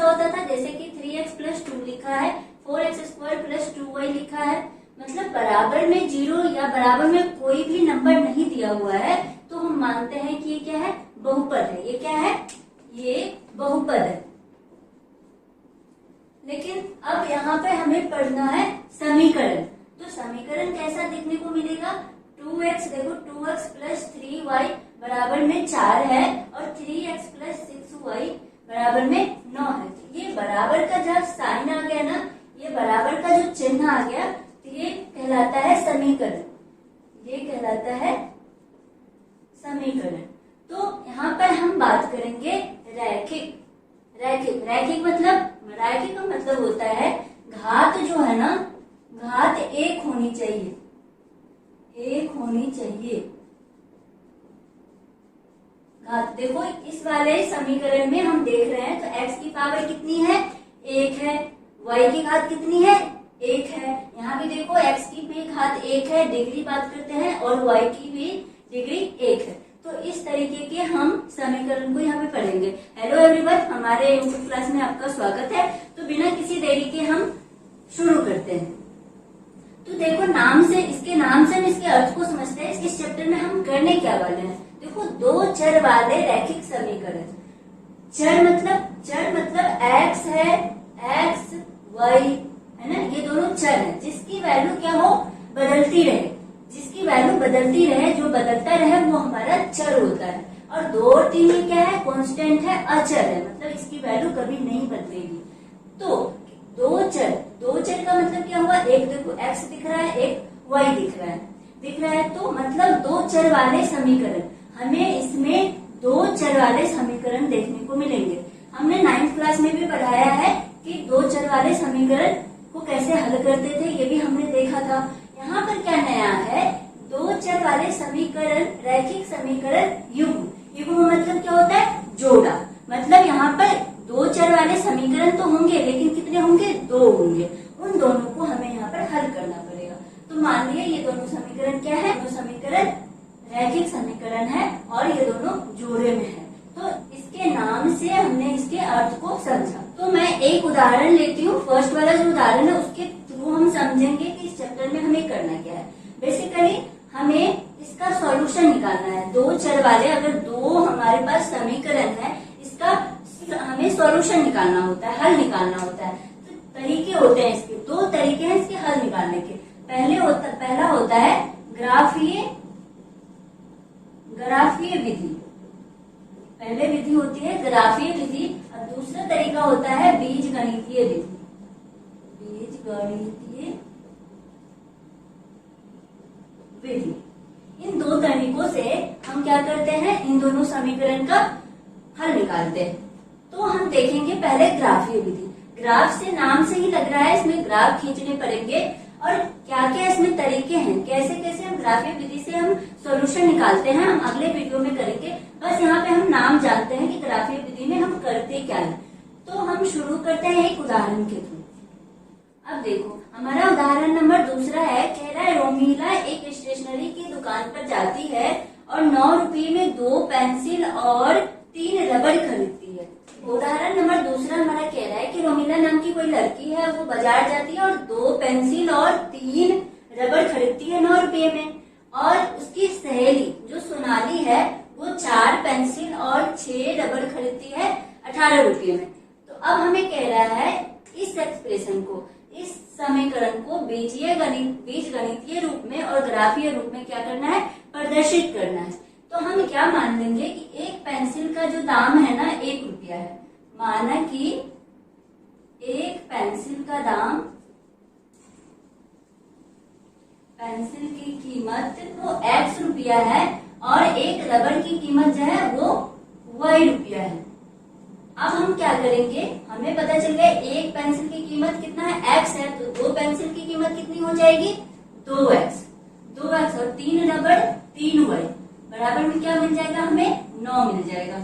होता था, जैसे कि 3x प्लस 2 लिखा है, 4x स्क्वायर प्लस 2y लिखा है, मतलब बराबर में जीरो या बराबर में कोई भी नंबर नहीं दिया हुआ है तो हम मानते हैं कि ये क्या है, बहुपद है। ये क्या है, ये बहुपद है। लेकिन अब यहाँ पे हमें पढ़ना है समीकरण। तो समीकरण कैसा देखने को मिलेगा, 2x, देखो 2x प्लस 3y बराबर में 4 है और 3x प्लस 6y बराबर में 9 है। तो ये बराबर का जब साइन आ गया ना, ये बराबर का जो चिन्ह आ गया, तो ये कहलाता है समीकरण। ये कहलाता है समीकरण। तो यहाँ पर हम बात करेंगे रैखिक। रैखिक का मतलब होता है घात जो है ना, घात एक होनी चाहिए, एक होनी चाहिए घात। देखो इस वाले समीकरण में हम देख रहे हैं तो x की पावर कितनी है, 1 है, y की घात कितनी है, 1 है। यहाँ भी देखो x की भी घात 1 है, डिग्री बात करते हैं, और y की भी डिग्री 1 है। तो इस तरीके के हम समीकरण को यहाँ पे पढ़ेंगे। हेलो एवरीवन, हमारे यूट्यूब क्लास में आपका स्वागत है। तो बिना किसी देरी के हम शुरू करते हैं। तो देखो इसके नाम से हम इसके अर्थ को समझते हैं। इस चैप्टर में हम करने क्या वाले हैं, देखो दो चर वाले रैखिक समीकरण। चर मतलब x है, x y है ना, ये दोनों चर है जिसकी वैल्यू क्या हो, बदलती रहे। जिसकी वैल्यू बदलती रहे, जो बदलता रहे वो हमारा चर होता है। और 2 और 3 में क्या है, कांस्टेंट है, अचर है, मतलब इसकी वैल्यू कभी नहीं बदलेगी। तो दो चर का मतलब क्या हुआ, एक देखो x दिख रहा है, एक y दिख रहा है। तो मतलब दो चर वाले समीकरण, हमें इसमें दो चर वाले समीकरण देखने को मिलेंगे। हमने 9th क्लास में भी पढ़ाया है कि दो चर वाले समीकरण को कैसे हल करते थे, ये भी हमने देखा था। यहाँ पर क्या नया है, दो चर वाले समीकरण, रैखिक समीकरण युग्म मतलब क्या होता है, जोड़ा। मतलब यहाँ पर दो चर वाले समीकरण तो होंगे, लेकिन कितने होंगे, 2 होंगे। उन दोनों को हमें यहाँ पर हल करना पड़ेगा। तो मान लिया ये दोनों समीकरण क्या है, दोनों समीकरण रैखिक समीकरण है और ये दोनों जोड़े में है। तो इसके नाम से हमने इसके अर्थ को समझा। तो मैं एक उदाहरण लेती हूँ। फर्स्ट वाला जो उदाहरण है उसके थ्रू हम समझेंगे कि इस चैप्टर में हमें करना क्या है। बेसिकली हमें इसका सॉल्यूशन निकालना है। दो चर वाले अगर दो हमारे पास समीकरण है, इसका हमें सॉल्यूशन निकालना होता है, हल निकालना होता है। तो तरीके होते हैं इसके, 2 तरीके हैं इसके हल निकालने के। पहला होता है ग्राफीय विधि। पहले विधि होती है ग्राफीय विधि और दूसरा तरीका होता है बीजगणितीय विधि। इन 2 तरीकों से हम क्या करते हैं, इन दोनों समीकरण का हल निकालते हैं। तो हम देखेंगे पहले ग्राफीय विधि। ग्राफ से नाम से ही लग रहा है, इसमें ग्राफ खींचने पड़ेंगे और क्या क्या इसमें तरीके हैं, कैसे कैसे हम ग्राफीय विधि से हम सॉल्यूशन निकालते हैं, हम अगले वीडियो में करेंगे। बस यहाँ पे हम नाम जानते हैं कि ग्राफीय विधि में हम करते क्या है। तो हम शुरू करते हैं एक उदाहरण के थ्रू। अब देखो हमारा उदाहरण नंबर 2 है। कह रहा है रोमिला एक स्टेशनरी की दुकान पर जाती है और 9 रुपये में 2 पेंसिल और 3 रबड़ खरीदती है। उदाहरण नंबर 2 हमारा कह रहा है कि रोमिला नाम की कोई लड़की है, वो बाजार जाती है और 2 पेंसिल और 3 रबड़ खरीदती है 9 रुपये में। और उसकी सहेली जो सोनाली है वो 4 पेंसिल और 6 रबड़ खरीदती है 18 रुपये में। तो अब हमें कह रहा है इस एक्सप्रेशन को, इस समीकरण को बीजगणितीय रूप में और ग्राफीय रूप में क्या करना है, प्रदर्शित करना है। तो हम क्या मान लेंगे कि एक पेंसिल का जो दाम है ना 1 रुपया है। माना कि एक पेंसिल का दाम, पेंसिल की कीमत वो x रुपया है और एक रबड़ की कीमत जो है वो y रुपया है। अब हम क्या करेंगे, हमें पता चल गया एक पेंसिल की कीमत कितना है, x है, तो 2 पेंसिल की कीमत कितनी हो जाएगी, 2x और 3 रबड़ 3y बराबर में क्या मिल जाएगा, हमें 9 मिल जाएगा।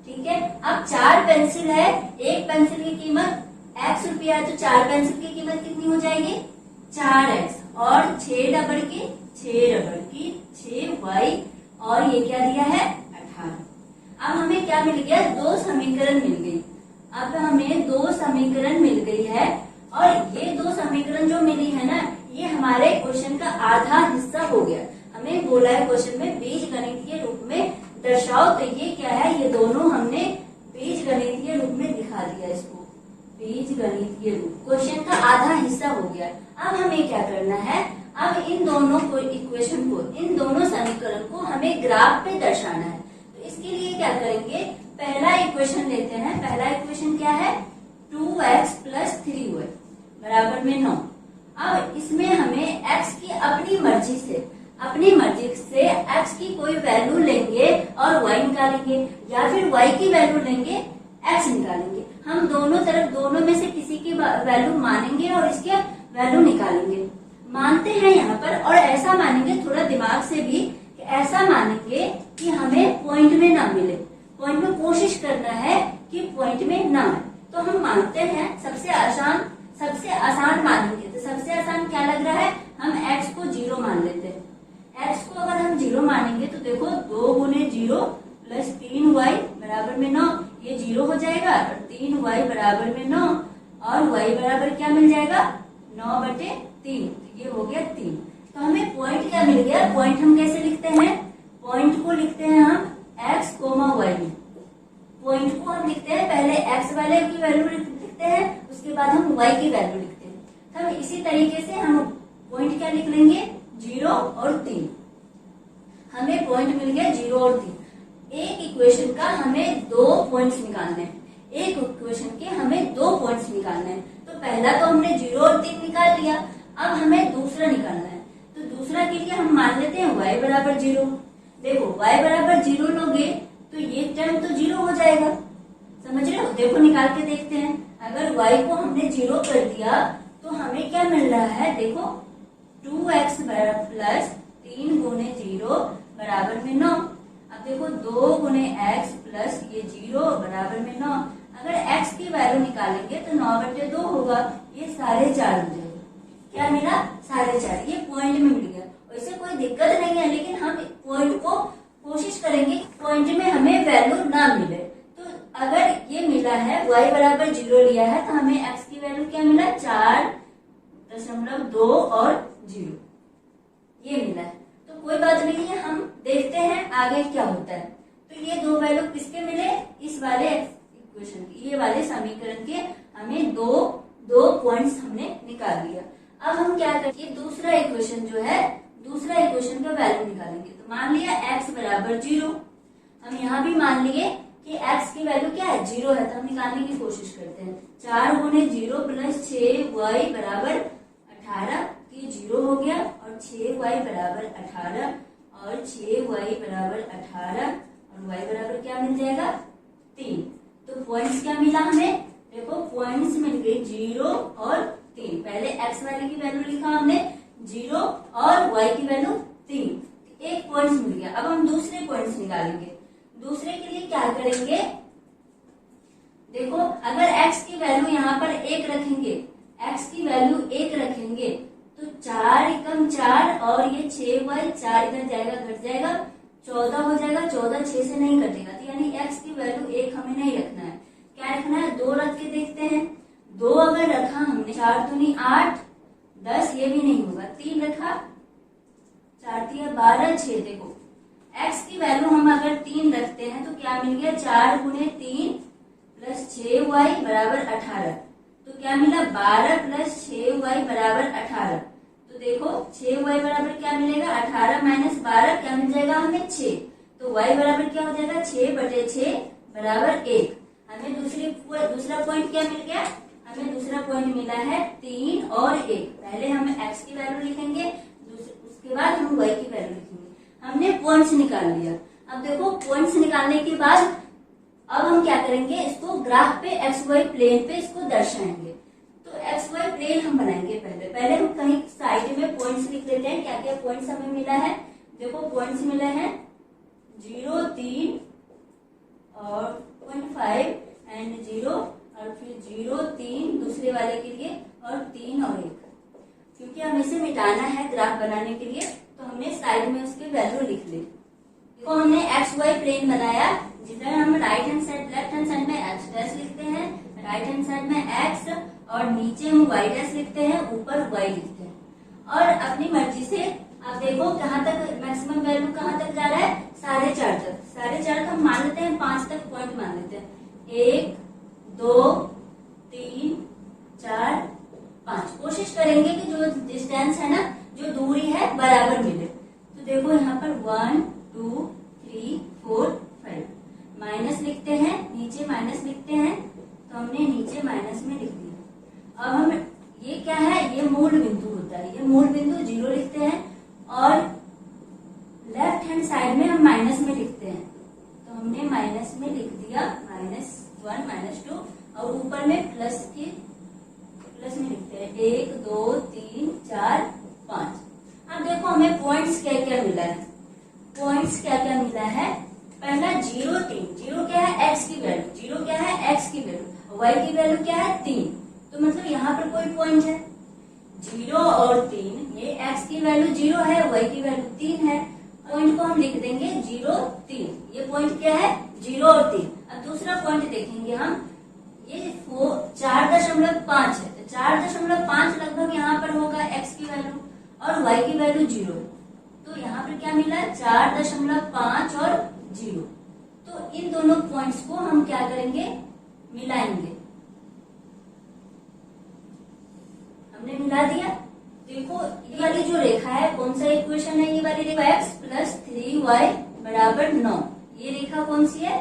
ठीक है। अब 4 पेंसिल है, एक पेंसिल की कीमत x रुपया है, तो 4 पेंसिल की कीमत कितनी हो जाएगी, 4x और 6 रबड़ की 6y और ये क्या दिया है 18। अब हमें क्या मिल गया, 2 समीकरण मिल गई। अब हमें दो समीकरण मिल गई है और ये दो समीकरण जो मिली है ना, ये हमारे क्वेश्चन का आधा हिस्सा हो गया। हमें बोला है क्वेश्चन में बीज गणितीय रूप में दर्शाओ, तो ये क्या है, ये दोनों हमने बीज गणितीय रूप में दिखा दिया इसको, बीज गणितीय रूप। क्वेश्चन का आधा हिस्सा हो गया। अब हमें क्या करना है, अब इन दोनों को इक्वेशन को, इन दोनों समीकरण को हमें ग्राफ पे दर्शाना है। तो इसके लिए क्या करेंगे, पहला इक्वेशन लेते हैं। पहला इक्वेशन क्या है, 2x + 3y बराबर में 9। अब इसमें हमें x की अपनी मर्जी से x की कोई वैल्यू लेंगे और y निकालेंगे, या फिर y की वैल्यू लेंगे x निकालेंगे। हम दोनों तरफ, दोनों में से किसी की वैल्यू मानेंगे और इसके वैल्यू निकालेंगे। मानते हैं यहाँ पर, और ऐसा मानेंगे थोड़ा दिमाग से भी, कि ऐसा मानेंगे कि हमें पॉइंट में ना मिले, पॉइंट में कोशिश करना है कि पॉइंट में ना आए। तो हम मानते हैं सबसे आसान मानेंगे। तो सबसे आसान क्या लग रहा है, हम x को 0 मान लेते हैं। x को अगर हम 0 मानेंगे तो देखो 2 × 0 + 3y बराबर में 9, ये 0 हो जाएगा, और 3y बराबर में 9, और y बराबर क्या मिल जाएगा, 9/3, ये हो गया 3। तो हमें पॉइंट क्या मिल गया। पॉइंट हम कैसे लिखते हैं, पॉइंट को लिखते हैं हम x, y में। पॉइंट को हम लिखते हैं, पहले x वाले की वैल्यू लिखते हैं, उसके बाद हम y की वैल्यू लिखते हैं। तो हम इसी तरीके से हम पॉइंट क्या लिख लेंगे, 0 और 3। हमें पॉइंट मिल गया 0 और 3। एक इक्वेशन का हमें 2 पॉइंट्स निकालने हैं, एक इक्वेशन के हमें 2 पॉइंट्स निकालने हैं। तो पहला तो हमने 0 और 3 निकाल लिया, अब हमें दूसरा निकालना है। तो दूसरा के लिए हम मान लेते हैं y बराबर 0। देखो y बराबर 0 लोगे तो ये टर्म तो 0 हो जाएगा, समझ रहे हो। देखो निकाल के देखते हैं, अगर y को हमने 0 कर दिया तो हमें क्या मिल रहा है, देखो 2x + 3 × 0 बराबर में 9। अब देखो 2 × x प्लस ये 0 बराबर में 9। अगर x की वैल्यू निकालेंगे तो 9/2 होगा, ये 4.5 हो जाएगा। क्या मिला, 4.5। ये पॉइंट में मिल गया। वैसे कोई दिक्कत नहीं है, लेकिन हम पॉइंट को कोशिश करेंगे पॉइंट में हमें वैल्यू ना मिले। तो अगर ये मिला है y बराबर 0 लिया है, तो हमें x की वैल्यू क्या मिला, 4.2 और 0 ये मिला है। तो कोई बात नहीं है, हम देखते हैं आगे क्या होता है। तो ये 2 वैल्यू किसके मिले, इस वाले इक्वेशन के, ये वाले समीकरण के हमें दो पॉइंट्स हमने निकाल लिया। अब हम क्या करेंगे, दूसरा इक्वेशन जो है, दूसरा इक्वेशन का वैल्यू निकालेंगे। तो मान लिया x बराबर 0, हम यहाँ भी मान लिए कि x की वैल्यू क्या है, 0 है, तो हम निकालने की कोशिश करते हैं। 4 × 0 + 6y बराबर 18, ये 0 हो गया, और 6y बराबर 18, और 6y बराबर 18, और y बराबर क्या मिल जाएगा, 3। तो पॉइंट्स क्या मिला हमें, देखो पॉइंट्स मिल गए 0 और 3। पहले x वाले की वैल्यू लिखा हमने 0 और y की वैल्यू 3, एक पॉइंट्स मिल गया। अब हम दूसरे पॉइंट्स निकालेंगे। दूसरे के लिए क्या करेंगे, देखो अगर x की वैल्यू यहाँ पर 1 रखेंगे, x की वैल्यू 1 रखेंगे तो 4 × 4 और ये 6y, 4 इधर जाएगा, घट जाएगा, 14 हो जाएगा। 14 6 से नहीं कटेगा, तो यानी x की वैल्यू 1 हमें नहीं रखना है। क्या रखना है, 2 रख के देखते हैं। 2 अगर रखा हमने, 4 दूनी 8, 10 ये भी नहीं होगा, 3 रखा, 4 × 12, 6। देखो x की वैल्यू हम अगर 3 रखते हैं तो क्या मिल गया, 4 × 3 + 6y बराबर 18। तो क्या मिला, 12 + 6y बराबर 18। तो देखो 6y बराबर क्या मिलेगा, 18 - 12 क्या मिल जाएगा हमें, 6। तो y बराबर क्या हो जाएगा, 6/6 बराबर 1। हमें दूसरा पॉइंट क्या मिल गया, हमें दूसरा पॉइंट मिला है 3 और 1। पहले हम x की वैल्यू लिखेंगे, उसके बाद हम y की वैल्यू लिखेंगे। हमने पॉइंट्स निकाल लिया। अब देखो पॉइंट्स निकालने के बाद अब हम क्या करेंगे, इसको ग्राफ पे XY प्लेन पे इसको दर्शाएंगे। तो XY प्लेन हम बनाएंगे। पहले हम कहीं साइड में पॉइंट्स लिख लेते हैं, क्या क्या पॉइंट्स हमें मिला है। देखो पॉइंट्स मिले हैं 0, 3 और 0.5 एंड 0, और फिर 0, 3 दूसरे वाले के लिए, और 3 और 1। क्योंकि हमें इसे मिटाना है ग्राफ बनाने के लिए, तो हमने साइड में उसके वैल्यू लिख ली। देखो हमने XY प्लेन बनाया, जिधर हम right hand side, left hand side में x' लिखते हैं, राइट हैंड साइड में x और नीचे हम y डैश लिखते हैं, ऊपर y लिखते हैं। और अपनी मर्जी से आप देखो कहाँ तक मैक्सिमम वैल्यू कहाँ तक जा रहा है, 4.5 तक। 4.5 हम मान लेते हैं, 5 तक पॉइंट मान लेते हैं। 1 2 3 4 5। कोशिश करेंगे कि जो डिस्टेंस है ना, जो दूरी है, बराबर मिले। तो देखो यहाँ पर 1 2 3 4 5 माइनस लिखते हैं, नीचे माइनस लिखते हैं, तो हमने नीचे माइनस में लिख दिया। अब हम ये क्या है, ये मूल बिंदु होता है, ये मूल बिंदु 0 लिखते हैं और लेफ्ट हैंड साइड में हम माइनस में लिखते हैं, तो हमने माइनस में लिख दिया -1 -2 और ऊपर में प्लस में लिखते हैं 1 2 3 4 5। अब देखो हमें पॉइंट्स क्या क्या मिला है, पॉइंट्स क्या क्या मिला है। पहला 0 3, 0 क्या है, x की वैल्यू, 0 क्या है, x की वैल्यू, y की वैल्यू क्या है 3, तो मतलब यहाँ पर कोई पॉइंट है 0 और 3, ये x की वैल्यू 0 है, y की वैल्यू 3 है। पॉइंट को हम लिख देंगे 0 3, ये पॉइंट क्या है 0 और 3। अब दूसरा पॉइंट देखेंगे हम, ये 4.5 है, तो 4.5 लगभग यहाँ पर होगा x की वैल्यू और y की वैल्यू 0, तो यहाँ पर क्या मिला 4.5 और 0। तो इन दोनों पॉइंट्स को हम क्या करेंगे, मिलाएंगे। हमने मिला दिया। देखो ये वाली जो रेखा है, कौन सा इक्वेशन है, ये वाली रेखा x + 3y = 9। ये रेखा कौन सी है,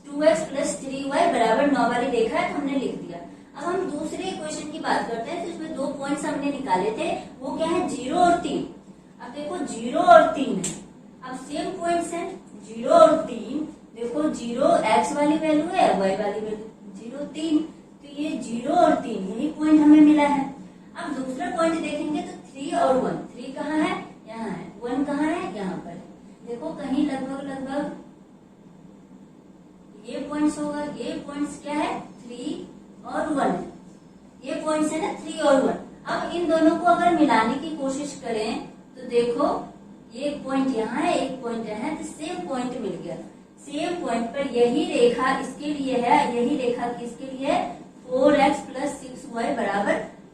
2x + 3y = 9 वाली रेखा है, तो हमने लिख दिया। अब हम दूसरे इक्वेशन की बात करते हैं, तो इसमें 2 पॉइंट्स हमने निकाले थे, वो क्या है 0 और 3। अब देखो 0 और 3 है, अब सेम पॉइंट्स हैं 0 और 3। देखो 0 x वाली वैल्यू है, y वाली वैल्यू 0 3, तो ये 0 और 3 यही पॉइंट हमें मिला है। अब दूसरा पॉइंट देखेंगे तो 3 और 1, 3 कहाँ है, यहाँ है, 1 कहाँ है, यहाँ पर। देखो कहीं लगभग ये पॉइंट्स होगा, ये पॉइंट्स क्या है 3 और 1, ये पॉइंट्स है ना 3 और 1। अब इन दोनों को अगर मिलाने की कोशिश करें तो देखो एक पॉइंट यहाँ है, एक पॉइंट यहाँ है, तो सेम पॉइंट मिल गया। सेम पॉइंट पर यही रेखा इसके लिए है, यही रेखा किसके लिए है, 4x + 6y =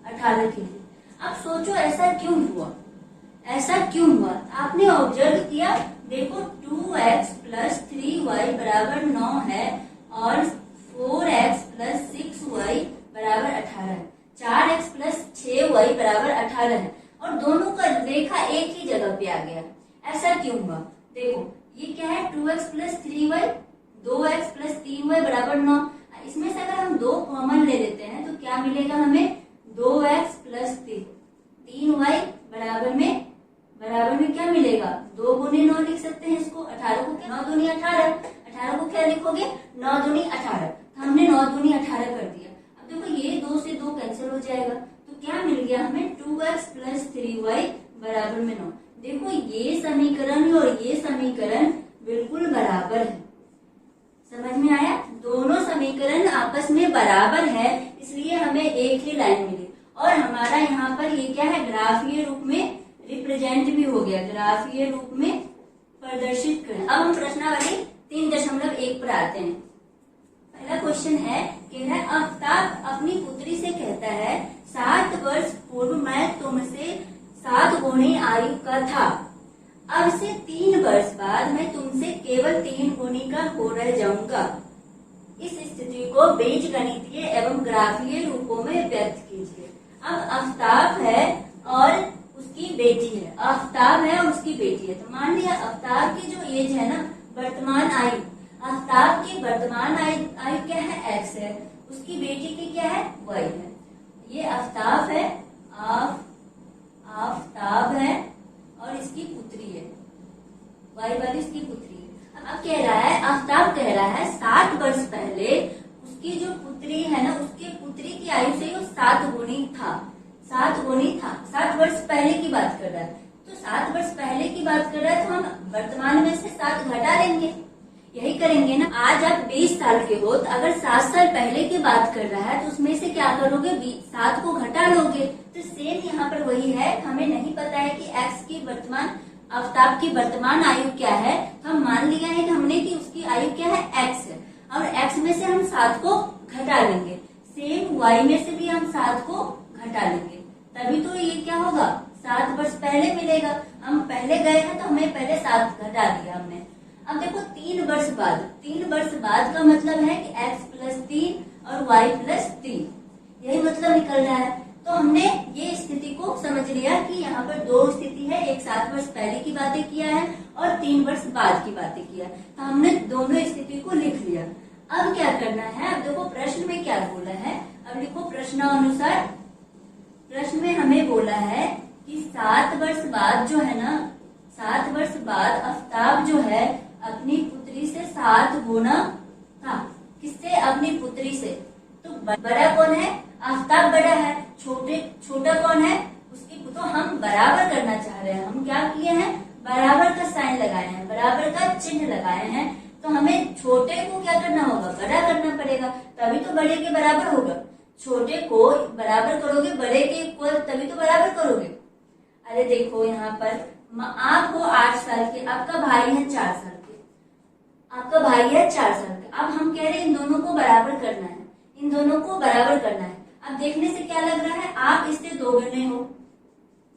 18 के लिए। अब सोचो ऐसा क्यों हुआ, ऐसा क्यों हुआ। आपने ऑब्जर्व किया, देखो 2x + 3y = 9 है और 4x + 6y = 18 है, 4x + 6y = 18 है और दोनों का रेखा एक ही जगह पे आ गया। ऐसा क्यों हुआ, देखो ये क्या है 2x + 3y, 2x + 3y = 9। इसमें से अगर हम 2 कॉमन ले लेते हैं तो क्या मिलेगा हमें, 2x + 3y बराबर में क्या मिलेगा, 2 × 9 लिख सकते हैं इसको। 18 को क्या 9 दूनी 18, 18 को क्या लिखोगे 9 दूनी 18, तो हमने 9 दूनी 18 कर दिया। अब देखो ये 2 से 2 कैंसिल हो जाएगा, तो क्या मिल गया हमें 2x + 3y = 9। देखो ये समीकरण और ये समीकरण बिल्कुल बराबर है, समझ में आया, दोनों समीकरण आपस में बराबर है, इसलिए हमें एक ही लाइन मिली। और हमारा यहाँ पर ये क्या है, ग्राफीय रूप में रिप्रेजेंट भी हो गया, ग्राफीय रूप में प्रदर्शित करें। अब हम प्रश्नावली 3.1 पर आते हैं। पहला क्वेश्चन है कि आफ्ताब अपनी पुत्री से कहता है 7 वर्ष पूर्व मैं तुमसे 7 गुनी आयु का था, अब से 3 वर्ष बाद मैं तुमसे केवल 3 गुनी का हो रह जाऊंगा। इस स्थिति को बीजगणितीय एवं ग्राफीय रूपों में व्यक्त कीजिए। अब आफ्ताब है और उसकी बेटी है, आफ्ताब है और उसकी बेटी है, तो मान लिया आफ्ताब की जो एज है ना, वर्तमान आयु, आफ्ताब की वर्तमान आयु क्या है x है, उसकी बेटी की क्या है y है। ये आफ्ताब है, आफ्ताब है और इसकी पुत्री है, y वाली इसकी पुत्री है। अब कह रहा है, आफ्ताब कह रहा है 7 वर्ष पहले उसकी जो पुत्री है ना, उसकी पुत्री की आयु से वो 7 गुनी था, 7 गुनी था। 7 वर्ष पहले की बात कर रहा है, तो 7 वर्ष पहले की बात कर रहा है, तो हम वर्तमान में से 7 घटा लेंगे, यही करेंगे ना। आज आप 20 साल के हो, तो अगर 7 साल पहले की बात कर रहा है तो उसमें से क्या करोगे, 7 को घटा लोगे। तो सेम यहाँ पर वही है, हमें नहीं पता है कि x की वर्तमान, आफ्ताब की वर्तमान आयु क्या है, तो हम मान लिया है कि हमने कि उसकी आयु क्या है x है, और x में से हम 7 को घटा लेंगे। y में से भी हम 7 को घटा लेंगे, तभी तो ये क्या होगा 7 वर्ष पहले मिलेगा। हम पहले गए हैं तो हमें पहले 7 घटा दिया हमने। अब देखो 3 वर्ष बाद, 3 वर्ष बाद का मतलब है कि x प्लस 3 और y प्लस 3, यही मतलब निकल रहा है। तो हमने ये स्थिति को समझ लिया कि यहाँ पर दो स्थिति है, एक 7 वर्ष पहले की बातें किया है और 3 वर्ष बाद की बातें किया है। तो हमने दोनों स्थिति को लिख लिया। अब क्या करना है, अब देखो प्रश्न में क्या बोला है। अब लिखो प्रश्नानुसार। प्रश्न में हमें बोला है कि 7 वर्ष बाद जो है ना, 7 वर्ष बाद आफ्ताब जो है अपनी पुत्री से 7 गुना था। किससे? अपनी पुत्री से। तो बड़ा कौन है? आफ्ताब बड़ा है। छोटा कौन है? उसकी। तो हम बराबर करना चाह रहे हैं। हम क्या किए हैं? बराबर का साइन लगाए हैं, बराबर का चिन्ह लगाए हैं। तो हमें छोटे को क्या करना होगा? बड़ा करना पड़ेगा, तभी तो बड़े के बराबर होगा। छोटे को बराबर करोगे बड़े के इक्वल, तभी तो बराबर करोगे। अरे देखो यहाँ पर आप हो 8 साल के, आपका भाई है 4 साल के, आपका भाई है 4 साल का। अब हम कह रहे हैं इन दोनों को बराबर करना है, इन दोनों को बराबर करना है। अब देखने से क्या लग रहा है? आप इससे 2 गुने हो,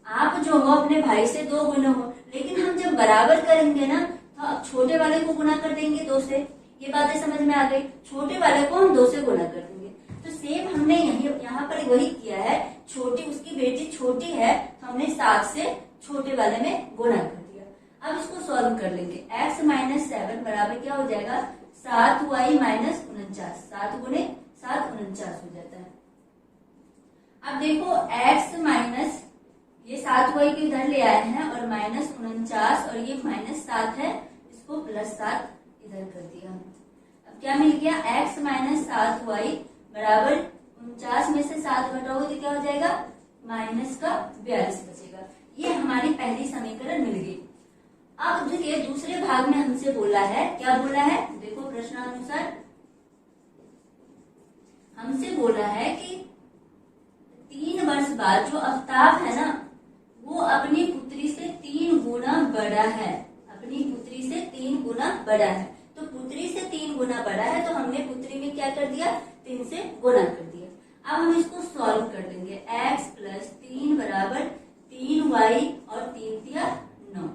आप जो हो अपने भाई से 2 गुने हो। लेकिन हम जब बराबर करेंगे ना, तो अब छोटे वाले को गुना कर देंगे 2 से। ये बातें समझ में आ गई। छोटे वाले को हम 2 से गुना कर देंगे। तो सेम हमने यहाँ पर वही किया है। छोटी, उसकी बेटी छोटी है तो हमने 7 से छोटे वाले में गुना कर दिया। अब इसको सॉल्व कर लेंगे। x माइनस 7 बराबर क्या हो जाएगा? 7y minus 49। 7 गुने 7 49 हो जाता है। अब देखो x माइनस, ये 7y के इधर ले आए हैं और माइनस 49 और ये माइनस 7 है, इसको प्लस 7 इधर कर दिया। अब क्या मिल गया? x माइनस 7y बराबर 49 में से 7 घटाओगे तो क्या हो जाएगा? माइनस का 42 बचेगा। ये हमारी पहली समीकरण मिल गई। अब देखिए दूसरे भाग में हमसे बोला है, क्या बोला है? देखो प्रश्नानुसार हमसे बोला है कि 3 वर्ष बाद जो आफ्ताब है ना, वो अपनी पुत्री से 3 गुना बड़ा है। अपनी पुत्री से 3 गुना बड़ा है। तो पुत्री से 3 गुना बड़ा है, तो हमने पुत्री में क्या कर दिया? 3 से गुना कर दिया। अब हम इसको सॉल्व कर लेंगे। x प्लस 3 बराबर 3y और 3 तिया 9।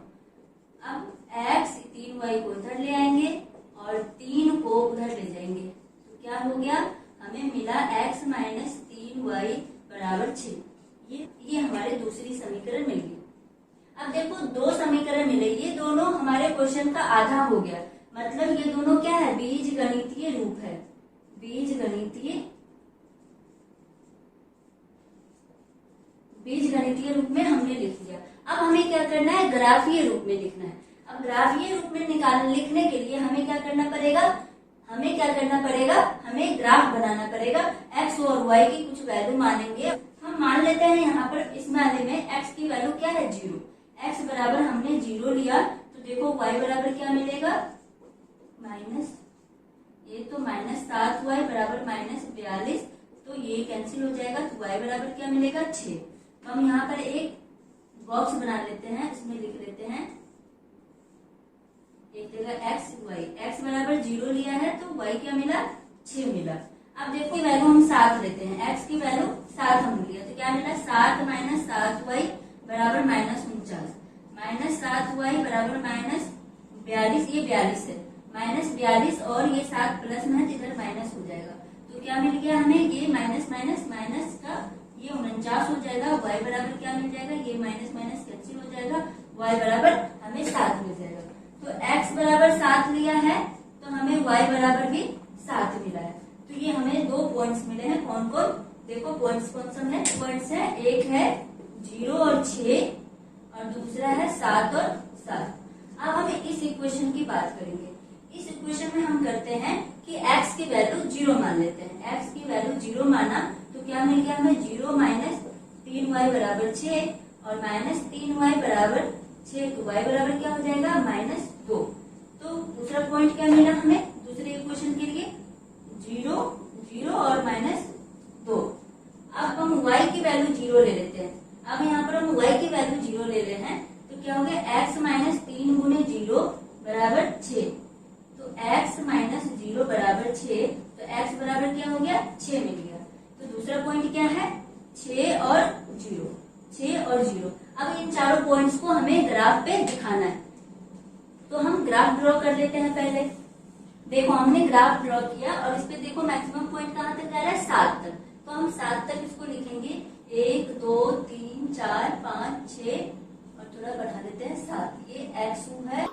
अब x 3y को इधर ले आएंगे और 3 को उधर ले जाएंगे, तो क्या हो गया? हमें मिला x माइनस 3y बराबर 6। ये हमारे दूसरी समीकरण मिल गई। अब देखो 2 समीकरण मिले, ये दोनों हमारे क्वेश्चन का आधा हो गया। मतलब ये दोनों क्या है? बीजगणितीय रूप है। बीजगणितीय रूप में हमने लिख लिया। अब हमें क्या करना है? ग्राफीय रूप में लिखना है। अब ग्राफीय रूप में लिखने के लिए हमें क्या करना पड़ेगा? हमें ग्राफ बनाना पड़ेगा। x और y की कुछ वैल्यू मानेंगे। हम मान लेते हैं यहाँ पर इस मामले में x की वैल्यू क्या है? 0। x बराबर हमने 0 लिया, तो देखो y बराबर क्या मिलेगा? माइनस, ये तो माइनस 7y बराबर माइनस 42, तो ये कैंसिल हो जाएगा। तो y बराबर क्या मिलेगा? 6। तो हम यहाँ पर एक बॉक्स बना लेते हैं, इसमें लिख लेते हैं एक जगह x बराबर 0 लिया है, तो y क्या मिला? 6 मिला। अब देखो वैल्यू हम 7 लेते हैं, x की वैल्यू 7 हम लिया, तो क्या मिला? 7 माइनस 7y बराबर माइनस 49। माइनस 7y बराबर माइनस 42, ये 42 है, माइनस 42 और ये 7 प्लस में है, इधर माइनस हो जाएगा। तो क्या मिल गया हमें? ये माइनस माइनस माइनस का ये 49 हो जाएगा। y बराबर क्या मिल जाएगा? ये माइनस माइनस कैंसिल हो जाएगा, y बराबर हमें 7 मिल जाएगा। तो x बराबर 7 लिया है, तो हमें y बराबर भी 7 मिला है। तो ये हमें 2 पॉइंट्स मिले हैं। कौन कौन? देखो पॉइंट्स कौन सा है? पॉइंट्स है, एक है 0 और 6 और दूसरा है 7 और 7। अब हम इस इक्वेशन की बात करेंगे। इस इक्वेशन में हम करते हैं कि x की वैल्यू 0 मान लेते हैं। x की वैल्यू 0 माना तो क्या मिल गया हमें? 0 माइनस 3y बराबर 6 और माइनस 3y बराबर 6, तो y बराबर क्या हो जाएगा? माइनस 2। तो दूसरा पॉइंट क्या मिला हमें दूसरे इक्वेशन के लिए? 0 0 और माइनस 2। अब हम y की वैल्यू 0 ले लेते हैं। अब यहाँ पर हम y की वैल्यू 0 ले रहे हैं, तो क्या हो गया? x माइनस 3 गुने 0 बराबर 6। तो x माइनस 0 बराबर 6, तो x बराबर क्या हो गया? 6 मिल गया। तो दूसरा पॉइंट क्या है 6 और 0, 6 और 0। अब इन चारों पॉइंट्स को हमें ग्राफ पे दिखाना है, तो हम ग्राफ ड्रॉ कर लेते हैं पहले। देखो हमने ग्राफ ड्रॉ किया और इस पे देखो मैक्सिमम पॉइंट कहाँ तक आ रहा है 7 तक, तो हम 7 तक इसको लिखेंगे 1 2 3 4 5 6 और थोड़ा बढ़ा देते हैं 7। ये x2 है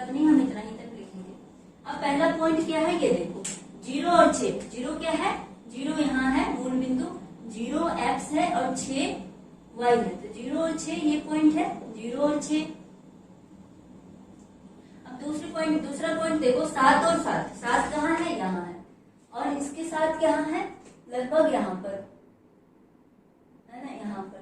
नहीं, हम इतना ही तक लिखेंगे। अब पहला पॉइंट क्या है ये देखो 0 और 6। 0 क्या है 0 यहाँ है मूल बिंदु, 0 x है और 6 y है, तो 0 और 6 ये पॉइंट है 0 और 6। अब दूसरा पॉइंट देखो 7 और 7। 7 कहाँ है यहाँ है और इसके साथ कहाँ है लगभग यहाँ पर है ना, यहाँ पर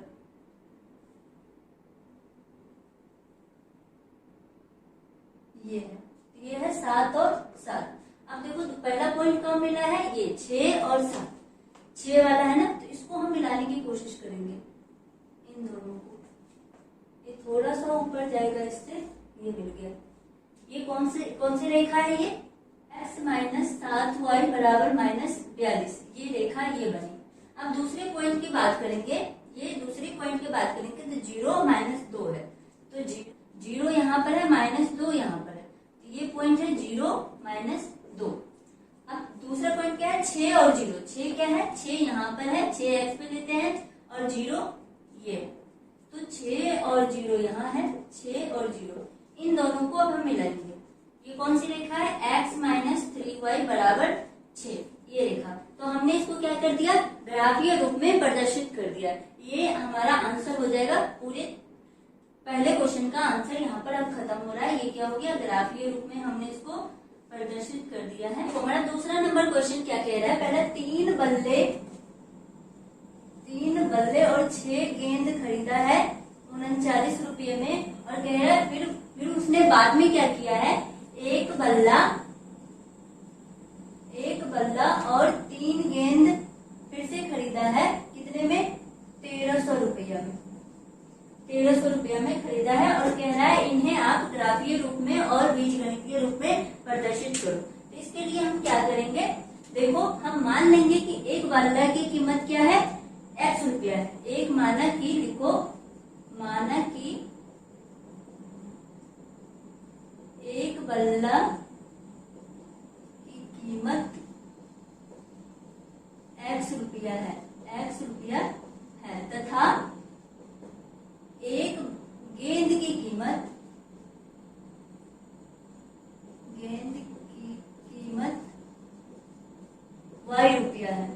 ये है 7 और 7। अब देखो पहला पॉइंट कहाँ मिला है ये 6 और 7, 6 वाला है ना, तो इसको हम मिलाने की कोशिश करेंगे इन दोनों को। ये थोड़ा सा ऊपर जाएगा इससे, ये मिल गया। ये कौन सी रेखा है ये x माइनस 7y बराबर माइनस 42, ये रेखा ये बनी। अब दूसरे पॉइंट की बात करेंगे, ये दूसरी पॉइंट की बात करेंगे तो 0 माइनस 2 है, तो 0 यहाँ पर है माइनस 2 यहाँ पर है, तो ये पॉइंट है 0 माइनस 2। अब दूसरा पॉइंट क्या है 6 और 0। 6 क्या है 6 यहाँ पर है, 6x पे लेते हैं और 0 ये, तो 6 और 0 यहाँ है, 6 और 0 इन दोनों को अब हम मिलाएंगे। ये कौन सी रेखा है x माइनस 3y बराबर 6, ये रेखा। तो हमने इसको क्या कर दिया ग्राफीय रूप में प्रदर्शित कर दिया। ये हमारा आंसर हो जाएगा, पूरे पहले क्वेश्चन का आंसर यहाँ पर अब खत्म हो रहा है। ये क्या हो गया ग्राफीय रूप में हमने इसको प्रदर्शित कर दिया है। तो हमारा दूसरा नंबर क्वेश्चन क्या कह रहा है, पहले 3 बल्ले और 6 गेंद खरीदा है 39 रुपये में, और कह रहा है फिर उसने बाद में क्या किया है एक बल्ला और 3 गेंद फिर से खरीदा है कितने में 1300 रुपया में, 1300 रुपया में खरीदा है, और कह रहा है इन्हें आप ग्राफीय रूप में और बीजगणितीय रूप में प्रदर्शित करो। तो इसके लिए हम क्या करेंगे, देखो हम मान लेंगे कि एक बल्ला की कीमत क्या है x रुपया है। एक माना कि लिखो, माना कि एक बल्ला की कीमत x रुपया है, x रुपया है, तथा एक गेंद की कीमत y रुपया है।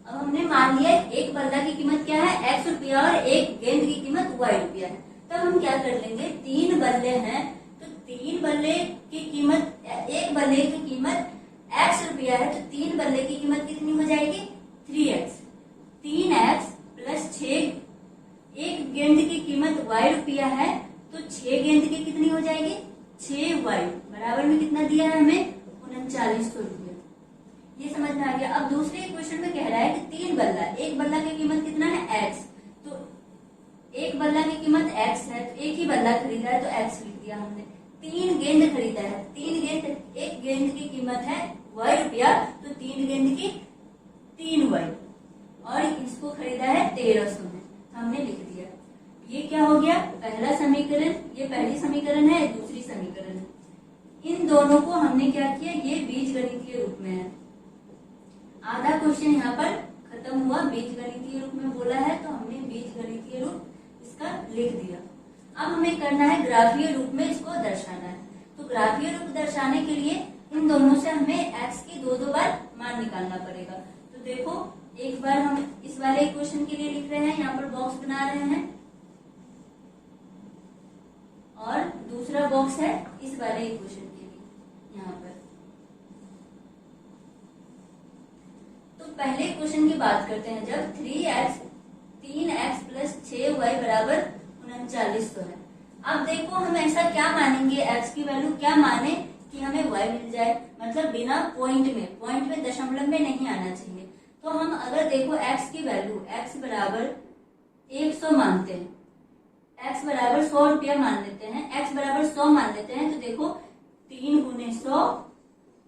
अब हमने मान लिया एक बल्ला की कीमत क्या है x रुपया और एक गेंद की कीमत y रुपया है। तब हम क्या कर लेंगे 3 बल्ले हैं, तो 3 बल्ले की कीमत, एक बल्ले की कीमत x रुपया है, तो 3 बल्ले की कीमत कितनी हो जाएगी 3x। 3x प्लस 6, एक गेंद की कीमत y रुपया है, तो 6 गेंद की कितनी हो जाएगी 6y, बराबर में कितना दिया है हमें 3900 रुपया। ये समझ में आ गया। अब दूसरे क्वेश्चन में कह रहा है कि 3 बल्ला, एक बल्ला की कीमत कितना है x, तो एक बल्ला की कीमत x है, तो एक ही बल्ला खरीदा है तो x लिख दिया हमने। 3 गेंद खरीदा है, 3 गेंद, एक गेंद की कीमत है y रुपया, तो 3 गेंद की 3y, और इसको खरीदा है 1300 में, हमने लिख दिया। ये क्या हो गया पहला समीकरण, ये पहली समीकरण है, दूसरी समीकरण है। इन दोनों को हमने क्या किया, ये बीजगणितीय रूप में है। आधा क्वेश्चन यहाँ पर खत्म हुआ, बीजगणितीय रूप में बोला है तो हमने बीजगणितीय रूप इसका लिख दिया। अब हमें करना है ग्राफीय रूप में इसको दर्शाना है। तो ग्राफीय रूप दर्शाने के लिए इन दोनों से हमें x की 2 बार मान निकालना पड़ेगा। तो देखो एक बार हम इस वाले इक्वेशन के लिए लिख रहे हैं, यहाँ पर बॉक्स बना रहे हैं, और दूसरा बॉक्स है इस वाले इक्वेशन के लिए यहाँ पर। तो पहले क्वेश्चन की बात करते हैं, जब 3x प्लस 6y 6y बराबर 3900 है। अब देखो हम ऐसा क्या मानेंगे, x की वैल्यू क्या माने कि हमें y मिल जाए, मतलब बिना पॉइंट में दशमलव में नहीं आना चाहिए। तो हम अगर देखो x की वैल्यू x बराबर 100 मानते हैं, x बराबर 100 रुपया मान लेते हैं, x बराबर 100 मान लेते हैं, तो देखो 3 गुने 100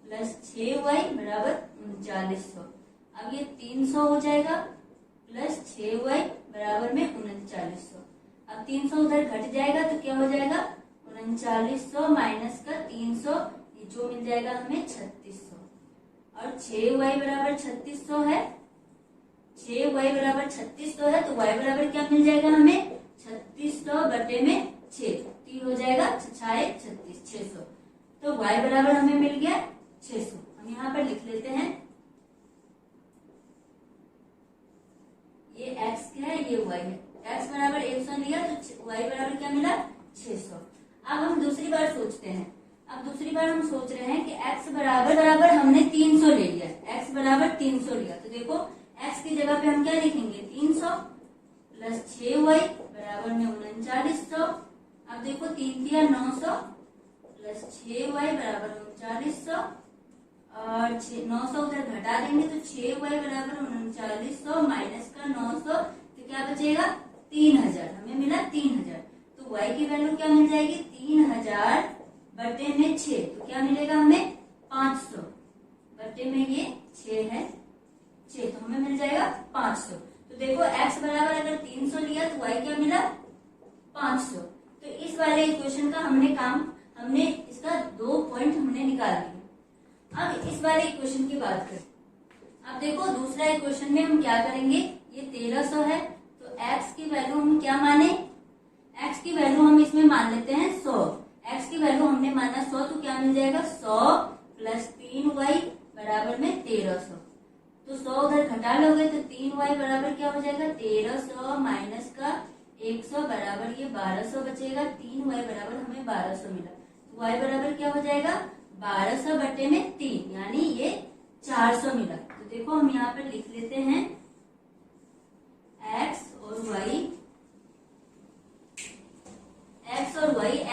प्लस 6y बराबर 3900। अब ये 300 हो जाएगा प्लस 6y बराबर में 3900। अब 300 उधर घट जाएगा तो क्या हो जाएगा, 3900 माइनस का 300, ये जो मिल जाएगा हमें 3600। और 6y बराबर 3600 है, 6y बराबर 3600 है, तो y बराबर क्या मिल जाएगा हमें, 3600 बटे में 6, तो हो जाएगा 600। तो y बराबर हमें मिल गया 600। हम यहाँ पर लिख लेते हैं, ये x है ये y है, x बराबर 100 लिया तो y बराबर क्या मिला 600। अब हम दूसरी बार सोचते हैं, अब दूसरी बार हम सोच रहे हैं कि x बराबर हमने 300 ले लिया, x बराबर 300 लिया, तो देखो x की जगह पे हम क्या लिखेंगे 300 प्लस 6y बराबर में 3900। अब देखो 3 दिया 900 प्लस 6y बराबर 3900, और 900 उधर घटा देंगे तो 6y बराबर 3900 माइनस का 900, तो क्या बचेगा 3000, हमें मिला 3000। तो y की वैल्यू क्या मिल जाएगी 3000 बटे में 6, तो क्या मिलेगा हमें 500 बटे में ये 6 है 6, तो हमें मिल जाएगा 500। तो देखो x बराबर अगर 300 लिया तो y क्या मिला 500। तो इस वाले इक्वेशन का हमने इसका 2 पॉइंट हमने निकाल दिए। अब इस वाले इक्वेशन की बात करें, अब देखो दूसरा इक्वेशन में हम क्या करेंगे, ये 1300 है, तो x की वैल्यू हम क्या माने, x की वैल्यू हम इसमें मान लेते हैं 100, x की वैल्यू हमने माना 100, तो क्या मिल जाएगा 100 प्लस 3y बराबर में 1300। तो 100 उधर घटा लोगे तो 3y बराबर क्या हो जाएगा 1300 माइनस का 100 बराबर ये 1200 बचेगा, 3y बराबर हमें 1200 मिला, तो y बराबर क्या हो जाएगा 1200 बटे में 3, यानी ये 400 मिला। तो देखो हम यहाँ पर लिख लेते हैं x और y,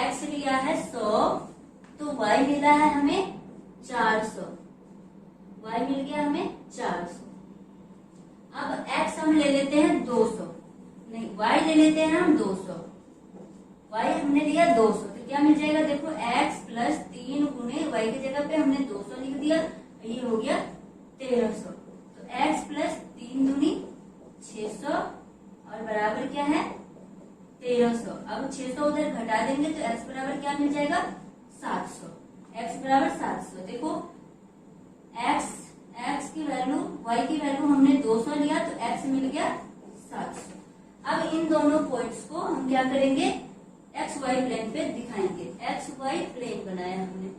x लिया है 100 तो y मिला है हमें 400, y मिल गया हमें 400। अब x हम ले लेते हैं 200, नहीं y ले लेते हैं हम 200, y हमने लिया 200, तो क्या मिल जाएगा देखो x प्लस 3 गुने y की जगह पे हमने 200 लिख दिया, ये हो गया 1300। तो x प्लस 3 दूनी 600 और बराबर क्या है 1300। अब 600 उधर घटा देंगे तो x बराबर क्या मिल जाएगा 700, x बराबर 700। देखो x की वैल्यू y की वैल्यू हमने 200 लिया तो x मिल गया 700। अब इन दोनों पॉइंट्स को हम क्या करेंगे एक्स वाई प्लेन पे दिखाएंगे, एक्स वाई प्लेन बनाया हमने।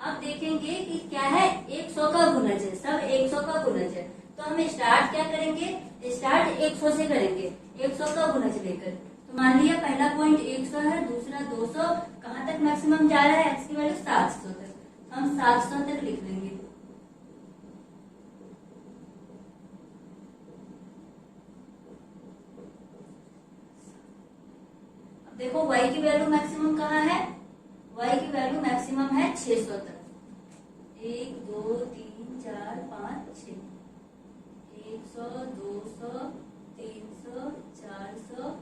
अब देखेंगे कि क्या है 100 का गुणज है, सब 100 का गुणज है, तो हम स्टार्ट क्या करेंगे, स्टार्ट 100 से करेंगे, 100 का गुणज लेकर। तो मान लिया पहला पॉइंट 100 है, दूसरा 200, कहाँ तक मैक्सिमम जा रहा है एक्स की वैल्यू 700 तक, हम 700 तक लिख लेंगे। देखो y की वैल्यू मैक्सिमम कहाँ है, y की वैल्यू मैक्सिमम है 600 तक, 1 2 3 4 5 6, 100 200 300 400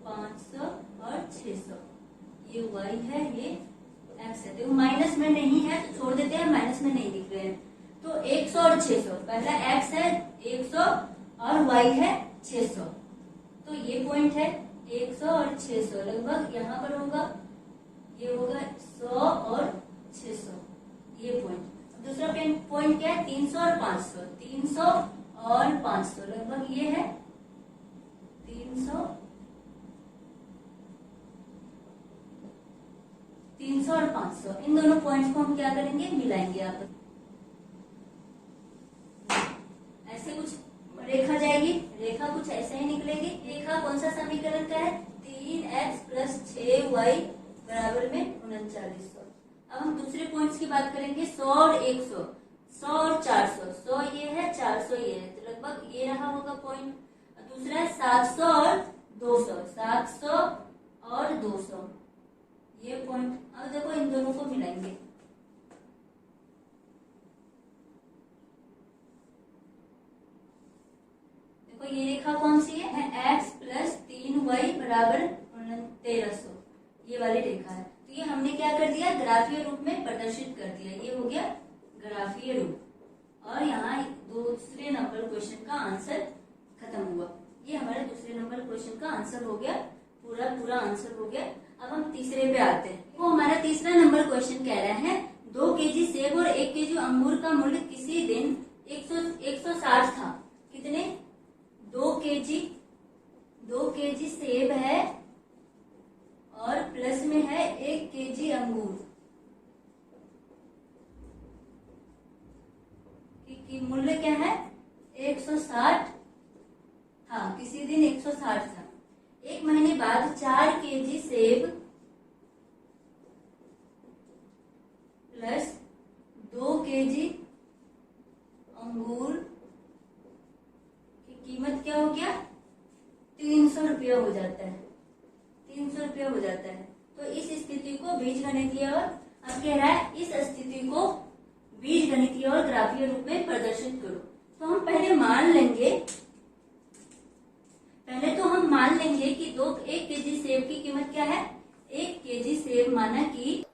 500 और 600, ये y है ये x है। देखो माइनस में नहीं है तो छोड़ देते हैं, माइनस में नहीं दिख रहे हैं, तो 100 और 600, पहला x है 100 और y है 600, तो ये पॉइंट है 100 और 600 लगभग यहाँ पर होगा, ये होगा 100 और 600 ये पॉइंट। दूसरा पॉइंट क्या है 300 और 500, 300 और 500 लगभग ये है 300 और 500, इन दोनों पॉइंट्स को हम क्या करेंगे मिलाएंगे आप, ऐसे कुछ रेखा जाएगी, रेखा कुछ ऐसे ही निकलेगी। रेखा कौन सा समीकरण का है 3x प्लस 6y बराबर में 3900। अब हम दूसरे पॉइंट्स की बात करेंगे 100 और 100, 100 और 400, 100 ये है 400 ये है, तो लगभग ये रहा होगा पॉइंट। दूसरा है 700 और 200, 700 और 200 ये पॉइंट। अब देखो इन दोनों को मिलाएंगे, देखो ये रेखा कौन सी है, x प्लस 3y बराबर 1300, ये वाली रेखा है। तो ये हमने क्या कर दिया, ग्राफीय रूप में प्रदर्शित कर दिया, ये हो गया ग्राफीय रूप। और यहाँ दूसरे नंबर क्वेश्चन का आंसर खत्म हुआ। ये हमारे दूसरे नंबर क्वेश्चन का आंसर हो गया, पूरा आंसर हो गया। अब हम तीसरे पे आते हैं। वो हमारा तीसरा नंबर क्वेश्चन कह रहा है 2 केजी सेब और 1 केजी अंगूर का मूल्य किसी दिन 160 था। कितने, 2 केजी सेब है और प्लस में है 1 केजी अंगूर की मूल्य क्या है, 160 था। किसी दिन 160 था। 1 महीने बाद 4 केजी सेब प्लस 2 केजी अंगूर की कीमत क्या हो गया, 300 रुपया हो जाता है। 300 रुपया हो जाता है। तो इस स्थिति को बीजगणितीय और अब कह रहा है इस स्थिति को बीजगणितीय और ग्राफीय रूप में प्रदर्शित करो। तो हम पहले मान लेंगे कि 1 केजी सेब की कीमत क्या है, 1 केजी सेब माना कि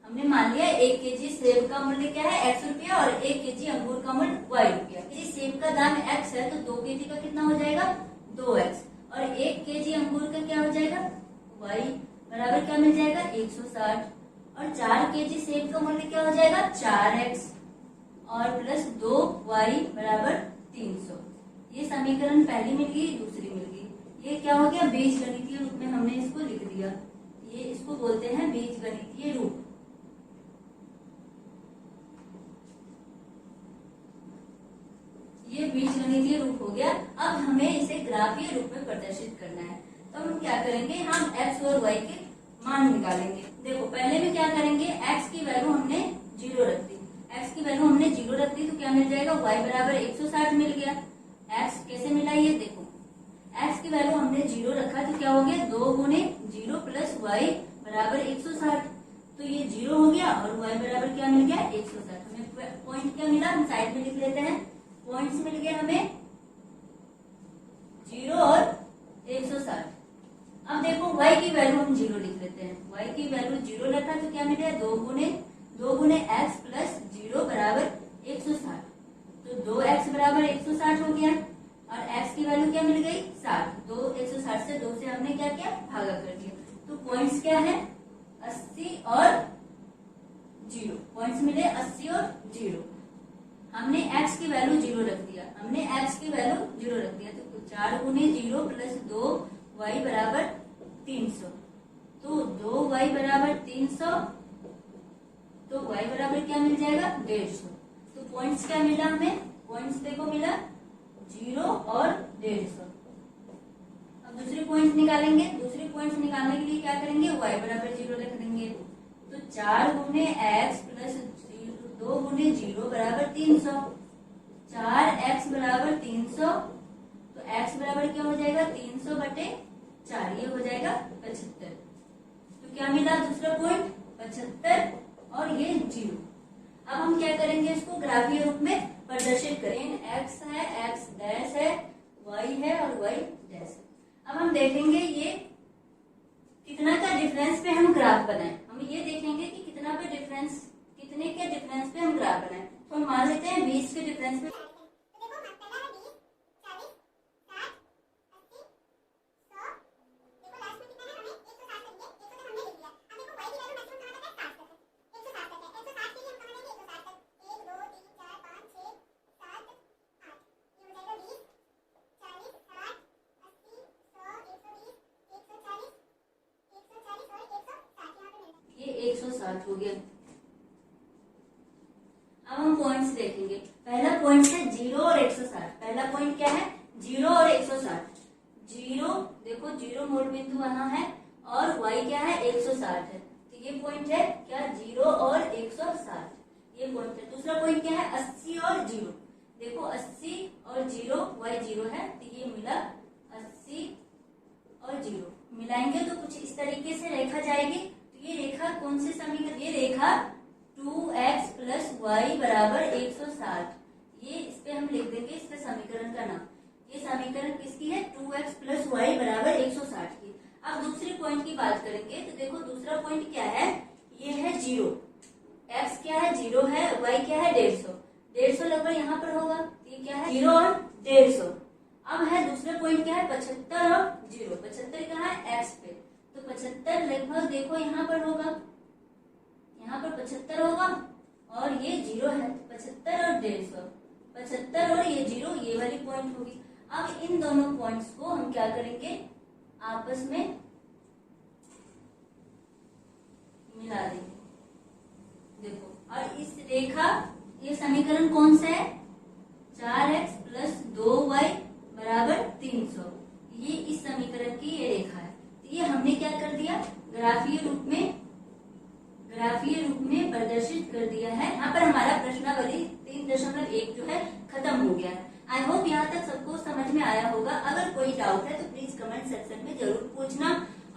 हमने मान लिया 1 केजी सेब का मूल्य क्या है, x रुपया और 1 केजी अंगूर का मूल्य y रुपया। यदि सेब का दाम x है तो 2 केजी का कितना हो जाएगा, 2x, और 1 केजी अंगूर का क्या हो जाएगा, y बराबर क्या मिल जाएगा, 160, और 4 केजी सेब का मूल्य क्या हो जाएगा, 4x और प्लस 2y बराबर 300। ये समीकरण पहली मिल गई, दूसरी मिल गई। ये क्या हो गया, बीजगणितीय रूप में हमने इसको लिख दिया। ये इसको बोलते हैं बीजगणितीय रूप। ये बीजगणितीय रूप हो गया। अब हमें इसे ग्राफीय रूप में प्रदर्शित करना है। तो हम क्या करेंगे, हम x और y के मान निकालेंगे। देखो पहले में क्या करेंगे, x की वैल्यू हमने 0 रख दी। x की वैल्यू हमने 0 रख दी तो क्या मिल जाएगा, y बराबर 160 मिल गया। x कैसे मिला, ये देखो x की वैल्यू हमने 0 रखा तो क्या हो गया, 2 गुने 0 प्लस y बराबर 160। तो ये 0 हो गया और y बराबर क्या मिल गया, 160। हमें पॉइंट क्या मिला, हम साइड में लिख लेते हैं। पॉइंट्स मिल गए हमें 0 और 160। अब देखो y की वैल्यू हम 0 लिख लेते हैं। y की वैल्यू 0 रखा तो क्या मिला, 2 गुने x प्लस 0 बराबर 160। तो 2x बराबर 160 हो गया और x की वैल्यू क्या मिल गई, 60। 160 से 2 से हमने क्या किया, भागा कर दिया। तो पॉइंट्स क्या है, 80 और 0। पॉइंट्स मिले 80 और 0। हमने x की वैल्यू 0 रख दिया। तो 4 गुने 0 प्लस 2y बराबर 300। तो 2y बराबर 300, तो y बराबर क्या मिल जाएगा, 150। तो पॉइंट्स क्या मिला हमें, पॉइंट्स देखो मिला 0 और 150। अब दूसरी पॉइंट निकालेंगे। दूसरी पॉइंट निकालने के लिए क्या करेंगे, y बराबर 0 रख देंगे। तो 4 गुने x प्लस 2 गुने 0 बराबर 300। 4x बराबर 300, तो x बराबर क्या हो जाएगा, 300 बटे 4, ये हो जाएगा 75। तो क्या मिला दूसरा पॉइंट, 75 और ये 0। अब हम क्या करेंगे, इसको ग्राफीय रूप में प्रदर्शित करेंगे। x है, x डैश है, y है और y डैश है। अब हम देखेंगे ये कितना का डिफरेंस पे हम ग्राफ बनाए। हम ये देखेंगे कि कितना पे डिफरेंस, कितने के डिफरेंस पे हम ग्राफ बनाए। तो हम मान लेते हैं 20 के डिफरेंस पे। ये 160 हो गया। अब हम पॉइंट्स देखेंगे। पहला पॉइंट है 0 और 160। पहला पॉइंट क्या है, 0 और 160। 0 देखो, 0 मूल बिंदु वहां है और y क्या है, 160 है। तो ये पॉइंट है क्या, 0 और 160, ये पॉइंट है। दूसरा पॉइंट क्या है, 80 और 0। देखो 80 और 0, y 0 है, तो ये मिला 80 और 0 मिलाएंगे तो कुछ इस तरीके से रेखा जाएगी। तो ये रेखा कौन से समीकरण, ये रेखा 2x प्लस वाई बराबर 160, ये इस पे हम लिख देंगे इसके समीकरण का नाम। ये समीकरण किसकी है, 2x प्लस वाई बराबर 160 की। अब दूसरे पॉइंट की बात करेंगे तो देखो दूसरा पॉइंट क्या है, ये है 0, x क्या है 0 है, y क्या है 150, 150 लगभग यहाँ पर होगा, ये क्या है 0 और 150। अब है दूसरा पॉइंट क्या है, 75 और 0। 75 कहाँ है, x पे, तो 75 लगभग देखो यहाँ पर होगा, यहाँ पर 75 होगा और ये 0 है, 75 और 150, 75 और ये 0, ये वाली पॉइंट होगी। अब इन दोनों पॉइंट्स को हम क्या करेंगे, आपस में मिला देंगे। देखो, और इस रेखा, ये समीकरण कौन सा है, 4x प्लस 2y बराबर 300, ये इस समीकरण की ये रेखा है। तो ये हमने क्या कर दिया, ग्राफीय रूप में प्रदर्शित कर दिया है। यहाँ पर हमारा प्रश्नावली 3.1 जो है खत्म हो गया है। आई होप यहाँ तक सबको समझ में आया होगा। अगर कोई डाउट है तो प्लीज कमेंट सेक्शन में जरूर पूछना।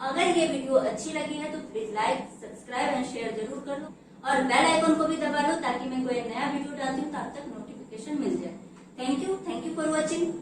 अगर ये वीडियो अच्छी लगी है तो please like, subscribe and share जरूर कर लो और बेल आइकन को भी दबा लो ताकि मैं कोई नया वीडियो डालती हूँ तो आप तक नोटिफिकेशन मिल जाए। Thank you for watching.